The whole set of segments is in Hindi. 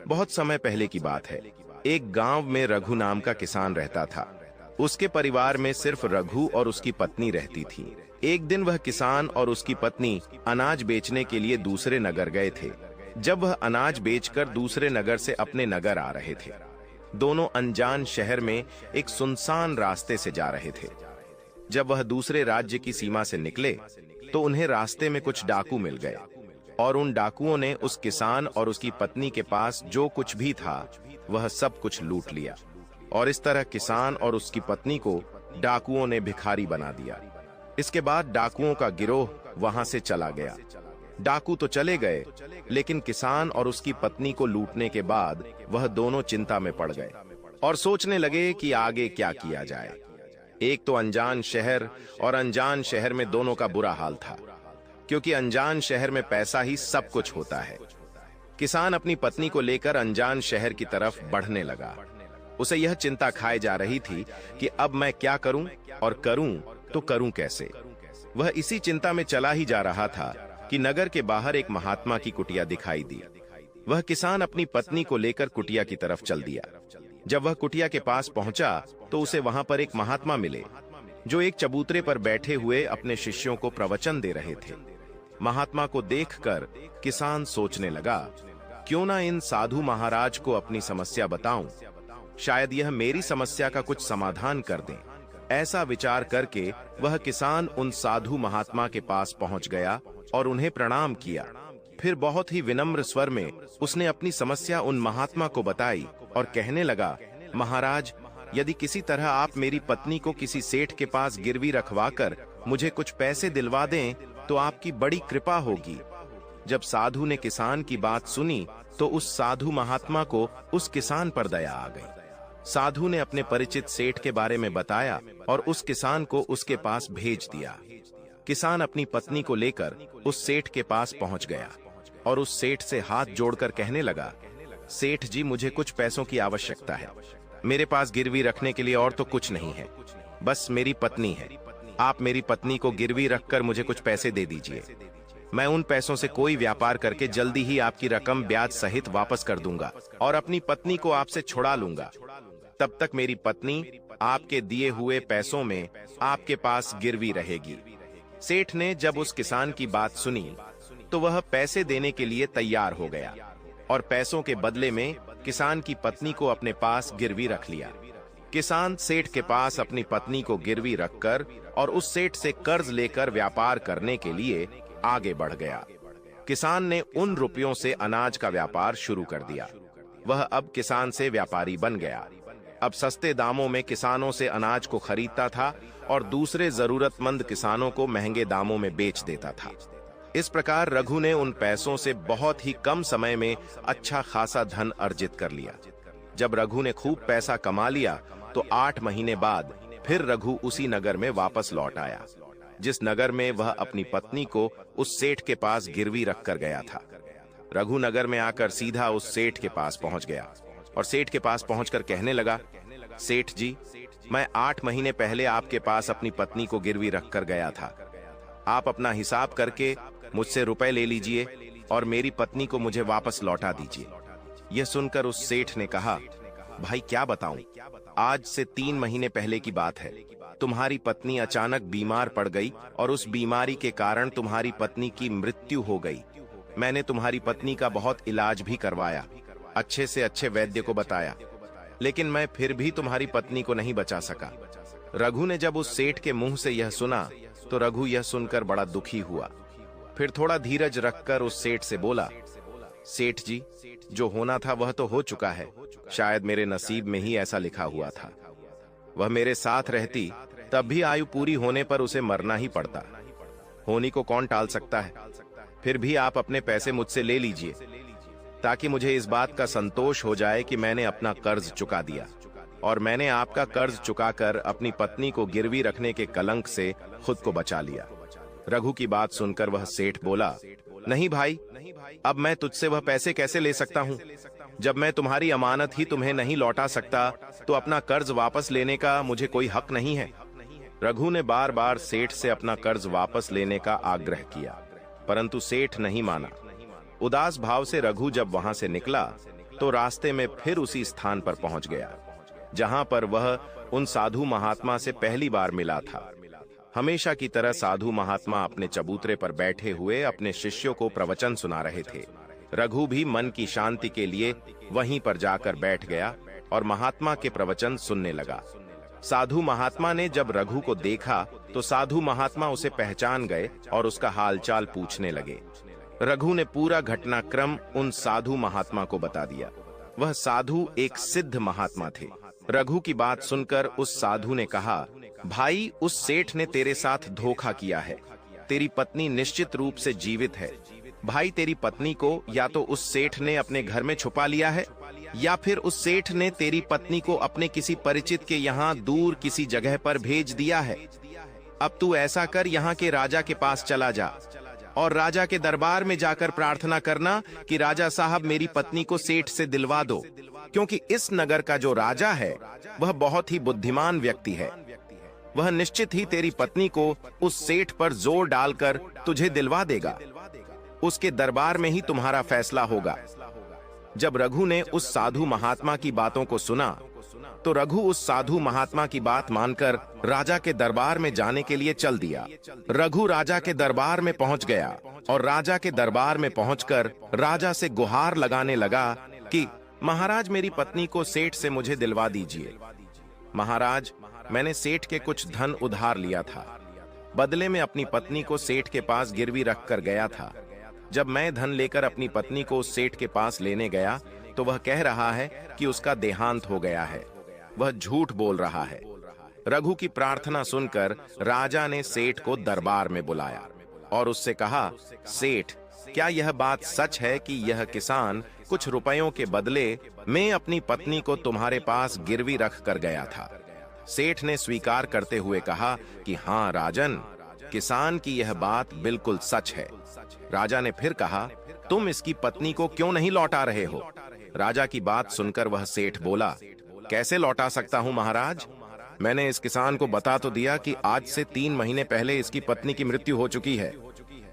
बहुत समय पहले की बात है। एक गांव में रघु नाम का किसान रहता था। उसके परिवार में सिर्फ रघु और उसकी पत्नी रहती थी। एक दिन वह किसान और उसकी पत्नी अनाज बेचने के लिए दूसरे नगर गए थे। जब वह अनाज बेचकर दूसरे नगर से अपने नगर आ रहे थे, दोनों अनजान शहर में एक सुनसान रास्ते से जा रहे थे। जब वह दूसरे राज्य की सीमा से निकले तो उन्हें रास्ते में कुछ डाकू मिल गए और उन डाकुओं ने उस किसान और उसकी पत्नी के पास जो कुछ भी था वह सब कुछ लूट लिया। और इस तरह किसान और उसकी पत्नी को डाकुओं ने भिखारी बना दिया। इसके बाद डाकुओं का गिरोह वहां से चला गया। डाकू तो चले गए, लेकिन किसान और उसकी पत्नी को लूटने के बाद वह दोनों चिंता में पड़ गए और सोचने लगे कि आगे क्या किया जाए। एक तो अनजान शहर, और अनजान शहर में दोनों का बुरा हाल था, क्योंकि अनजान शहर में पैसा ही सब कुछ होता है। किसान अपनी पत्नी को लेकर अनजान शहर की तरफ बढ़ने लगा। उसे यह चिंता खाए जा रही थी कि अब मैं क्या करूं, और करूं तो करूं कैसे। वह इसी चिंता में चला ही जा रहा था कि नगर के बाहर एक महात्मा की कुटिया दिखाई दी। वह किसान अपनी पत्नी को लेकर कुटिया की तरफ चल दिया। जब वह कुटिया के पास पहुंचा तो उसे वहां पर एक महात्मा मिले, जो एक चबूतरे पर बैठे हुए अपने शिष्यों को प्रवचन दे रहे थे। महात्मा को देखकर किसान सोचने लगा, क्यों ना इन साधु महाराज को अपनी समस्या बताऊं, शायद यह मेरी समस्या का कुछ समाधान कर दें। ऐसा विचार करके वह किसान उन साधु महात्मा के पास पहुंच गया और उन्हें प्रणाम किया। फिर बहुत ही विनम्र स्वर में उसने अपनी समस्या उन महात्मा को बताई और कहने लगा, महाराज, यदि किसी तरह आप मेरी पत्नी को किसी सेठ के पास गिरवी रखवाकर मुझे कुछ पैसे दिलवा दें तो आपकी बड़ी कृपा होगी। जब साधु ने किसान की बात सुनी तो उस साधु महात्मा को उस किसान पर दया आ गई। साधु ने अपने परिचित सेठ के बारे में बताया और उस किसान को उसके पास भेज दिया। किसान अपनी पत्नी को लेकर उस सेठ के पास पहुंच गया और उस सेठ से हाथ जोड़कर कहने लगा, सेठ जी, मुझे कुछ पैसों की आवश्यकता है। मेरे पास गिरवी रखने के लिए और तो कुछ नहीं है, बस मेरी पत्नी है। आप मेरी पत्नी को गिरवी रखकर मुझे कुछ पैसे दे दीजिए। मैं उन पैसों से कोई व्यापार करके जल्दी ही आपकी रकम ब्याज सहित वापस कर दूंगा और अपनी पत्नी को आपसे छुड़ा लूंगा। तब तक मेरी पत्नी आपके दिए हुए पैसों में आपके पास गिरवी रहेगी। सेठ ने जब उस किसान की बात सुनी तो वह पैसे देने के लिए तैयार हो गया और पैसों के बदले में किसान की पत्नी को अपने पास गिरवी रख लिया। किसान सेठ के पास अपनी पत्नी को गिरवी रखकर और उस सेठ से कर्ज लेकर व्यापार करने के लिए आगे बढ़ गया। किसान ने उन रुपयों से अनाज का व्यापार शुरू कर दिया। वह अब किसान से व्यापारी बन गया। अब सस्ते दामों में किसानों से अनाज को खरीदता था और दूसरे जरूरतमंद किसानों को महंगे दामों में बेच देता था। इस प्रकार रघु ने उन पैसों से बहुत ही कम समय में अच्छा खासा धन अर्जित कर लिया। जब रघु ने खूब पैसा कमा लिया तो 8 महीने बाद फिर रघु उसी नगर में वापस लौट आया, जिस नगर में वह अपनी पत्नी को उस सेठ के पास गिरवी रखकर गया था। रघु नगर में आकर सीधा उस सेठ के पास पहुंच गया और सेठ के पास पहुंचकर कहने लगा, सेठ जी, मैं 8 महीने पहले आपके पास अपनी पत्नी को गिरवी रखकर गया था। आप अपना हिसाब करके मुझसे रुपए ले लीजिए और मेरी पत्नी को मुझे वापस लौटा दीजिए। यह सुनकर उस सेठ ने कहा, भाई क्या बताऊं, आज से 3 महीने पहले की बात है। तुम्हारी पत्नी अचानक बीमार पड़ गई और उस बीमारी के कारण तुम्हारी पत्नी की मृत्यु हो गई। मैंने तुम्हारी पत्नी का बहुत इलाज भी करवाया, अच्छे से अच्छे वैद्य को बताया, लेकिन मैं फिर भी तुम्हारी पत्नी को नहीं बचा सका। रघु ने जब उस सेठ के मुंह से यह सुना तो रघु यह सुनकर बड़ा दुखी हुआ। फिर थोड़ा धीरज रखकर उस सेठ से बोला, सेठ जी, जो होना था वह तो हो चुका है। शायद मेरे नसीब में ही ऐसा लिखा हुआ था। वह मेरे साथ रहती तब भी आयु पूरी होने पर उसे मरना ही पड़ता। होनी को कौन टाल सकता है। फिर भी आप अपने पैसे मुझसे ले लीजिए, ताकि मुझे इस बात का संतोष हो जाए कि मैंने अपना कर्ज चुका दिया और मैंने आपका कर्ज चुकाकर अपनी पत्नी को गिरवी रखने के कलंक से खुद को बचा लिया। रघु की बात सुनकर वह सेठ बोला, नहीं भाई, अब मैं तुझसे वह पैसे कैसे ले सकता हूँ। जब मैं तुम्हारी अमानत ही तुम्हें नहीं लौटा सकता तो अपना कर्ज वापस लेने का मुझे कोई हक नहीं है। रघु ने बार बार सेठ से अपना कर्ज वापस लेने का आग्रह किया, परंतु सेठ नहीं माना। उदास भाव से रघु जब वहां से निकला तो रास्ते में फिर उसी स्थान पर पहुंच गया जहां पर वह उन साधु महात्मा से पहली बार मिला था। हमेशा की तरह साधु महात्मा अपने चबूतरे पर बैठे हुए अपने शिष्यों को प्रवचन सुना रहे थे। रघु भी मन की शांति के लिए वहीं पर जाकर बैठ गया और महात्मा के प्रवचन सुनने लगा। साधु महात्मा ने जब रघु को देखा तो साधु महात्मा उसे पहचान गए और उसका हालचाल पूछने लगे। रघु ने पूरा घटनाक्रम उन साधु महात्मा को बता दिया। वह साधु एक सिद्ध महात्मा थे। रघु की बात सुनकर उस साधु ने कहा, भाई, उस सेठ ने तेरे साथ धोखा किया है। तेरी पत्नी निश्चित रूप से जीवित है। भाई, तेरी पत्नी को या तो उस सेठ ने अपने घर में छुपा लिया है या फिर उस सेठ ने तेरी पत्नी को अपने किसी परिचित के यहाँ दूर किसी जगह पर भेज दिया है। अब तू ऐसा कर, यहाँ के राजा के पास चला जा और राजा के दरबार में जाकर प्रार्थना करना कि राजा साहब मेरी पत्नी को सेठ से दिलवा दो, क्योंकि इस नगर का जो राजा है वह बहुत ही बुद्धिमान व्यक्ति है। वह निश्चित ही तेरी पत्नी को उस सेठ पर जोर डालकर तुझे दिलवा देगा। उसके दरबार में ही तुम्हारा फैसला होगा। जब रघु ने उस साधु महात्मा की बातों को सुना तो रघु उस साधु महात्मा की बात मानकर राजा के दरबार में जाने के लिए चल दिया। रघु राजा के दरबार में पहुंच गया और राजा के दरबार में पहुंचकर राजा से गुहार लगाने लगा कि महाराज, मेरी पत्नी को सेठ से मुझे दिलवा दीजिए। महाराज, मैंने सेठ के कुछ धन उधार लिया था। बदले में अपनी पत्नी को सेठ के पास गिरवी रख कर गया था। जब मैं धन लेकर अपनी पत्नी को उस सेठ के पास लेने गया तो वह कह रहा है कि उसका देहांत हो गया है। वह झूठ बोल रहा है। रघु की प्रार्थना सुनकर राजा ने सेठ को दरबार में बुलाया और उससे कहा, सेठ, क्या यह बात सच है कि यह किसान कुछ रुपयों के बदले में अपनी पत्नी को तुम्हारे पास गिरवी रख कर गया था? सेठ ने स्वीकार करते हुए कहा कि हाँ राजन, किसान की यह बात बिल्कुल सच है। राजा ने फिर कहा, तुम इसकी पत्नी को क्यों नहीं लौटा रहे हो? राजा की बात सुनकर वह सेठ बोला, कैसे लौटा सकता हूं महाराज? मैंने इस किसान को बता तो दिया कि आज से 3 महीने पहले इसकी पत्नी की मृत्यु हो चुकी है।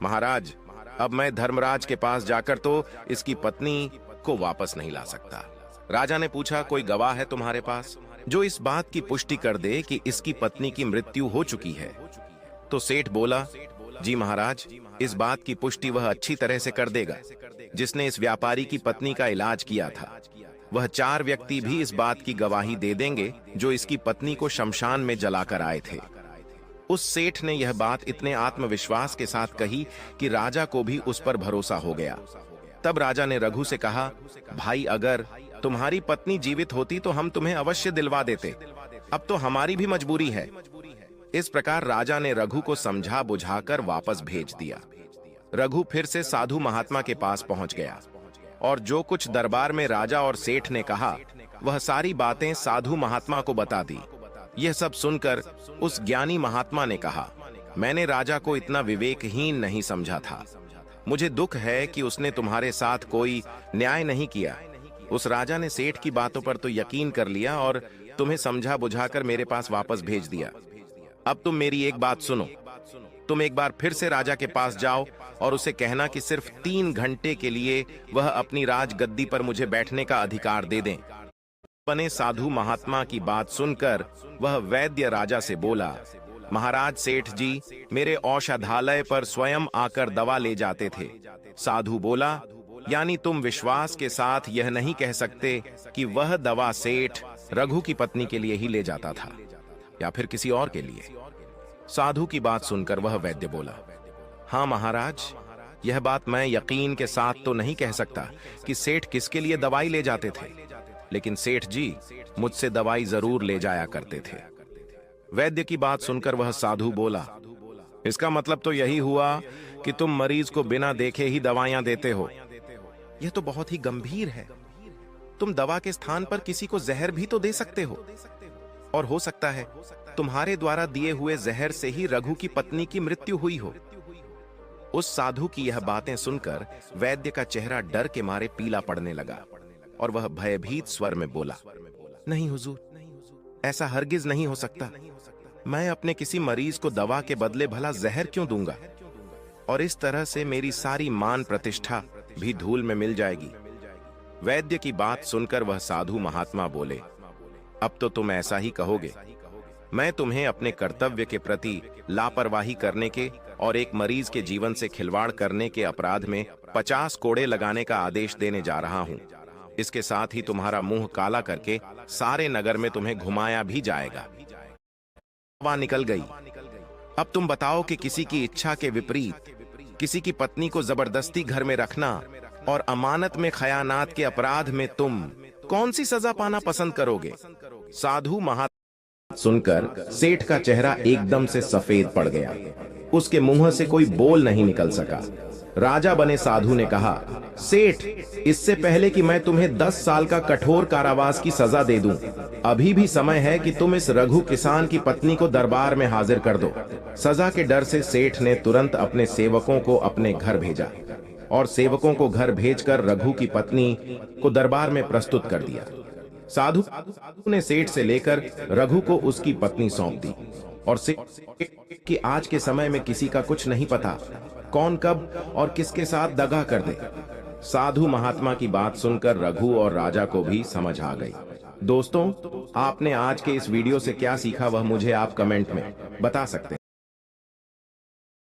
महाराज, अब मैं धर्मराज के पास जाकर तो इसकी पत्नी को वापस नहीं ला सकता। राजा ने पूछा, कोई गवाह है तुम्हारे पास जो इस बात की पुष्टि कर दे कि इसकी पत्नी की मृत्यु हो चुकी है? तो सेठ बोला, जी महाराज, इस बात की पुष्टि वह अच्छी तरह से कर देगा जिसने इस व्यापारी की पत्नी का इलाज किया था। वह 4 व्यक्ति भी इस बात की गवाही दे देंगे जो इसकी पत्नी को शमशान में जलाकर आए थे। उस सेठ ने यह बात इतने आत्मविश्वास के साथ कही कि राजा को भी उस पर भरोसा हो गया। तब राजा ने रघु से कहा, भाई, अगर तुम्हारी पत्नी जीवित होती तो हम तुम्हें अवश्य दिलवा देते। अब तो हमारी भी मजबूरी है। इस प्रकार राजा ने रघु को समझा बुझाकर वापस भेज दिया। रघु फिर से साधु महात्मा के पास पहुंच गया और जो कुछ दरबार में राजा और सेठ ने कहा वह सारी बातें साधु महात्मा को बता दी। यह सब सुनकर उस ज्ञानी महात्मा ने कहा, मैंने राजा को इतना विवेकहीन नहीं समझा था। मुझे दुख है कि उसने तुम्हारे साथ कोई न्याय नहीं किया। उस राजा ने सेठ की बातों पर तो यकीन कर लिया और तुम्हें समझा बुझाकर मेरे पास वापस भेज दिया। अब तुम मेरी एक बात सुनो। तुम एक बार फिर से राजा के पास जाओ और उसे कहना कि सिर्फ 3 घंटे के लिए वह अपनी राजगद्दी पर मुझे बैठने का अधिकार दे दें। अपने साधु महात्मा की बात सुनकर वह वैद्य राजा से बोला, महाराज सेठ जी मेरे औषधालय पर स्वयं आकर दवा ले जाते थे। साधु बोला, यानी तुम विश्वास के साथ यह नहीं कह सकते कि वह दवा सेठ रघु की पत्नी के लिए ही ले जाता था या फिर किसी और के लिए? साधु की बात सुनकर वह वैद्य बोला, हाँ महाराज, यह बात मैं यकीन के साथ तो नहीं कह सकता कि सेठ किसके लिए दवाई ले जाते थे, लेकिन सेठ जी मुझसे दवाई जरूर ले जाया करते थे। वैद्य की बात सुनकर वह साधु बोला, इसका मतलब तो यही हुआ कि तुम मरीज को बिना देखे ही दवाइयां देते हो। यह तो बहुत ही गंभीर है। तुम दवा के स्थान पर किसी को जहर भी तो दे सकते हो, और हो सकता है तुम्हारे द्वारा दिए हुए जहर से ही रघु की पत्नी की मृत्यु हुई हो। उस साधु की यह बातें सुनकर वैद्य का चेहरा डर के मारे पीला पड़ने लगा और वह भयभीत स्वर में बोला, नहीं हुजूर, ऐसा हरगिज नहीं हो सकता। मैं अपने किसी मरीज को दवा के बदले भला जहर क्यों दूंगा? और इस तरह से मेरी सारी मान प्रतिष्ठा भी धूल में मिल जाएगी। वैद्य की बात सुनकर वह साधु महात्मा बोले, अब तो तुम ऐसा ही कहोगे। मैं तुम्हें अपने कर्तव्य के प्रति लापरवाही करने के और एक मरीज के जीवन से खिलवाड़ करने के अपराध में 50 कोड़े लगाने का आदेश देने जा रहा हूं। इसके साथ ही तुम्हारा मुंह काला करके सारे नगर में तुम्हें घुमाया भी जाएगा। हवा निकल गई। अब तुम बताओ कि किसी की इच्छा के विपरीत किसी की पत्नी को जबरदस्ती घर में रखना और अमानत में खयानात के अपराध में तुम कौन सी सजा पाना पसंद करोगे? साधु महात्मा सुनकर सेठ का चेहरा एकदम से सफेद पड़ गया। उसके मुंह से कोई बोल नहीं निकल सका। राजा बने साधु ने कहा, सेठ, इससे पहले कि मैं तुम्हें 10 साल का कठोर कारावास की सजा दे दूं, अभी भी समय है कि तुम इस रघु किसान की पत्नी को दरबार में हाजिर कर दो। सजा के डर से सेठ ने तुरंत अपने सेवकों को अपने घर भेजा और सेवकों को घर भेजकर रघु की पत्नी को दरबार में प्रस्तुत कर दिया। साधु ने सेठ से लेकर रघु को उसकी पत्नी सौंप दी और सेठ कि आज के समय में किसी का कुछ नहीं पता, कौन कब और किसके साथ दगा कर दे। साधु महात्मा की बात सुनकर रघु और राजा को भी समझ आ गई। दोस्तों, आपने आज के इस वीडियो से क्या सीखा वह मुझे आप कमेंट में बता सकते हैं।